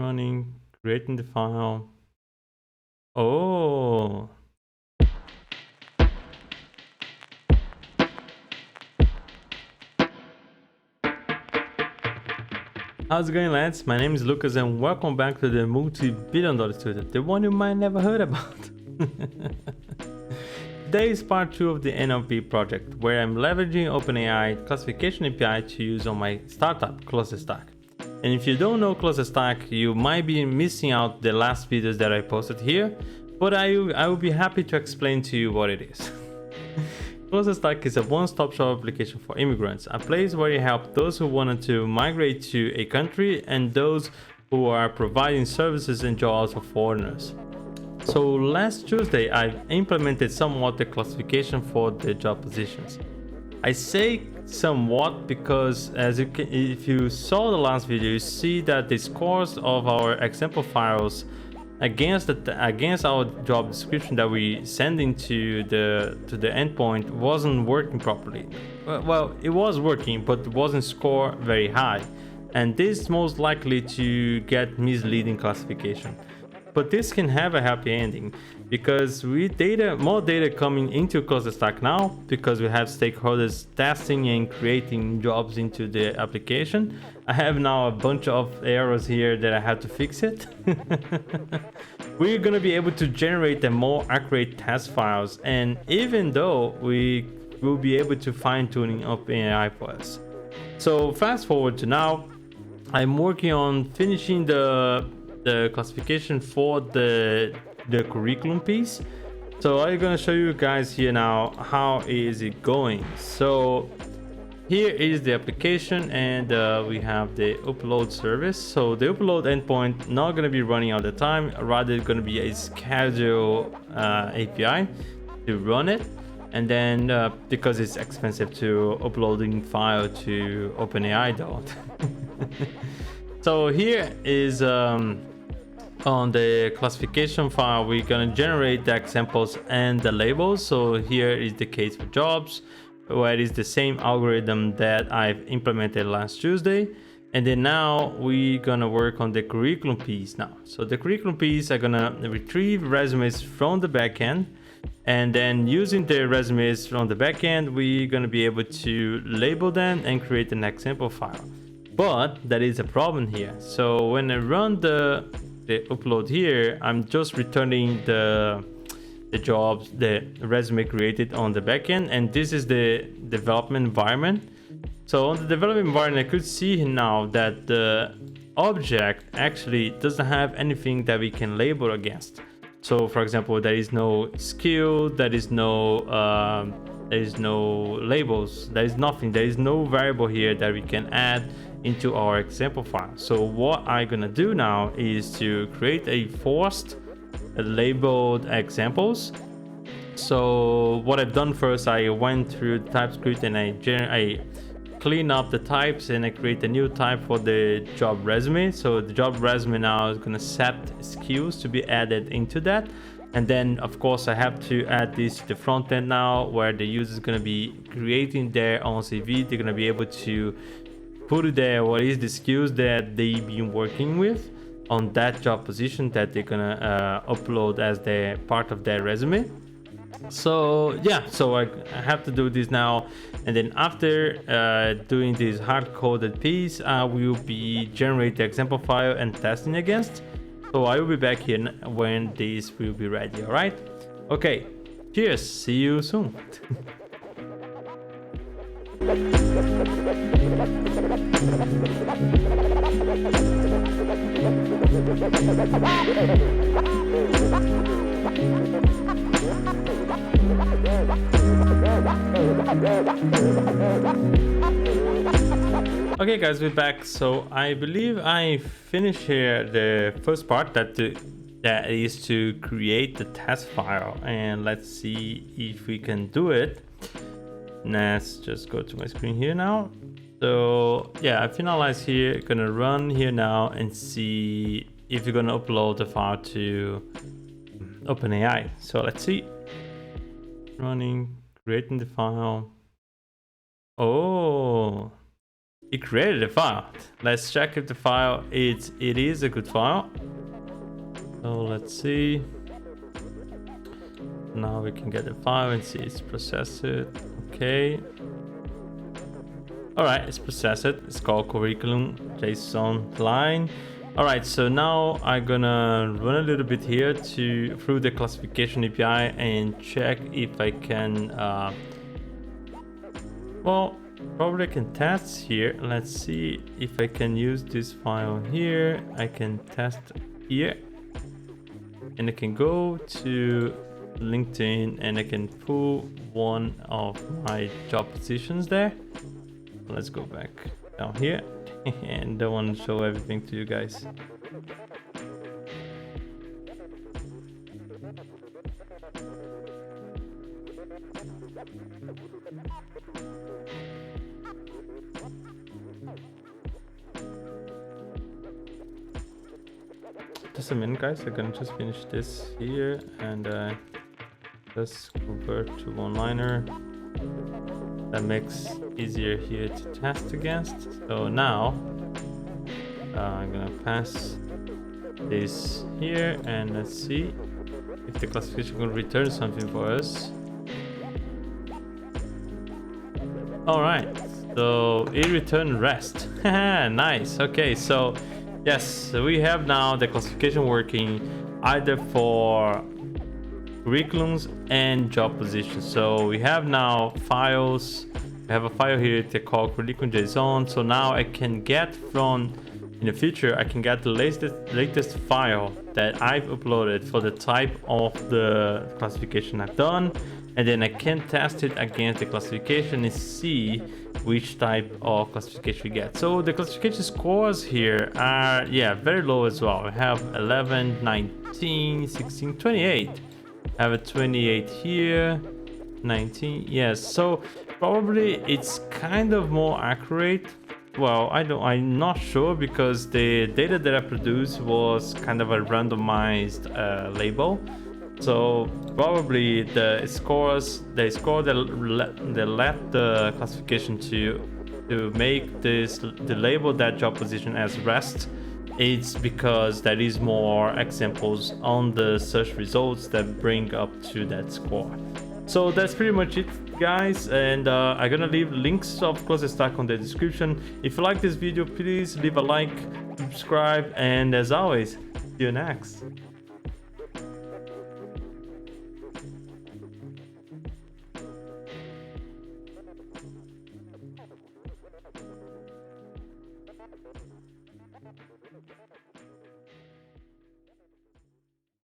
Running, creating the file. Oh. How's it going, lads? My name is Lucas and welcome back to the multi-billion-dollar studio, the one you might never heard about. Today is part 2 of the NLP project, where I'm leveraging OpenAI classification API to use on my startup, ClusterStack. And if you don't know ClusterStack, you might be missing out the last videos that I posted here, but I will be happy to explain to you what it is. ClusterStack is a one-stop shop application for immigrants, a place where you help those who wanted to migrate to a country and those who are providing services and jobs for foreigners. So last Tuesday, I implemented somewhat the classification for the job positions. I say somewhat because if you saw the last video, you see that the scores of our example files against our job description that we send into the endpoint wasn't working properly. Well, it was working, but it wasn't score very high, and this is most likely to get misleading classification. But this can have a happy ending because more data coming into ClusterStack now, because we have stakeholders testing and creating jobs into the application. I have now a bunch of errors here that I have to fix it. We're gonna be able to generate the more accurate test files, and even though we will be able to fine-tuning OpenAI for us. So fast forward to now, I'm working on finishing the classification for the curriculum piece. So I'm gonna show you guys here now how is it going. So here is the application, and we have the upload service. So the upload endpoint not gonna be running all the time, rather it's gonna be a schedule API to run it. And then because it's expensive to uploading file to OpenAI though. So here is on the classification file, we're gonna generate the examples and the labels. So here is the case for jobs, where it is the same algorithm that I've implemented last Tuesday. And then now we're gonna work on the curriculum piece now. So the curriculum piece, I'm gonna retrieve resumes from the backend, and then using the resumes from the backend, we're gonna be able to label them and create an example file. But there is a problem here. So when I run the upload here, I'm just returning the jobs, the resume created on the backend, and this is the development environment. So on the development environment, I could see now that the object actually doesn't have anything that we can label against. So for example, there is no skill, there is no labels, there is nothing, there is no variable here that we can add into our example file. So what I'm gonna do now is to create a forced labeled examples. So what I've done first, I went through TypeScript and I clean up the types, and I create a new type for the job resume. So the job resume now is gonna set skills to be added into that. And then of course I have to add this to the front end now, where the user is gonna be creating their own CV. They're gonna be able to put there what is the skills that they've been working with on that job position that they're gonna upload as their part of their resume. So yeah, so I have to do this now, and then after doing this hard-coded piece, I will be generate the example file and testing against. So I will be back here when this will be ready. All right, okay, cheers, see you soon. Okay guys, we're back. So I believe I finished here the first part that is to create the test file, and let's see if we can do it. Let's just go to my screen here now. So yeah, I finalized here, gonna run here now and see if you're gonna upload the file to OpenAI. So let's see. Running, creating the file. Oh, it created a file. Let's check if the file it is a good file. So let's see. Now we can get the file and see it's processed. Okay. All right, it's processed. It's called curriculum JSON line. All right, so now I'm gonna run a little bit here through the classification API and check if I can. Well, probably I can test here. Let's see if I can use this file here. I can test here, and I can go to LinkedIn and I can pull one of my job positions there. Let's go back down here and I want to show everything to you guys. Just a minute, guys. I'm gonna just finish this here and just convert to one-liner. That makes easier here to test against. So now I'm gonna pass this here and let's see if the classification will return something for us. All right, so it returned rest. Nice. Okay, so yes, so we have now the classification working either for curriculums and job positions. So we have now files. We have a file here to call curriculum JSON. So now I can get from, in the future, I can get the latest file that I've uploaded for the type of the classification I've done, and then I can test it against the classification and see which type of classification we get. So the classification scores here are very low as well. We have 11, 19, 16, 28. I have a 28 here, 19. Yes, so probably it's kind of more accurate. Well, I'm not sure because the data that I produced was kind of a randomized label. So probably the score that let the classification to make the label that job position as rest. It's because there is more examples on the search results that bring up to that score. So that's pretty much it, guys, and I'm gonna leave links of ClusterStack on the description. If you like this video, please leave a like, subscribe, and as always, see you next.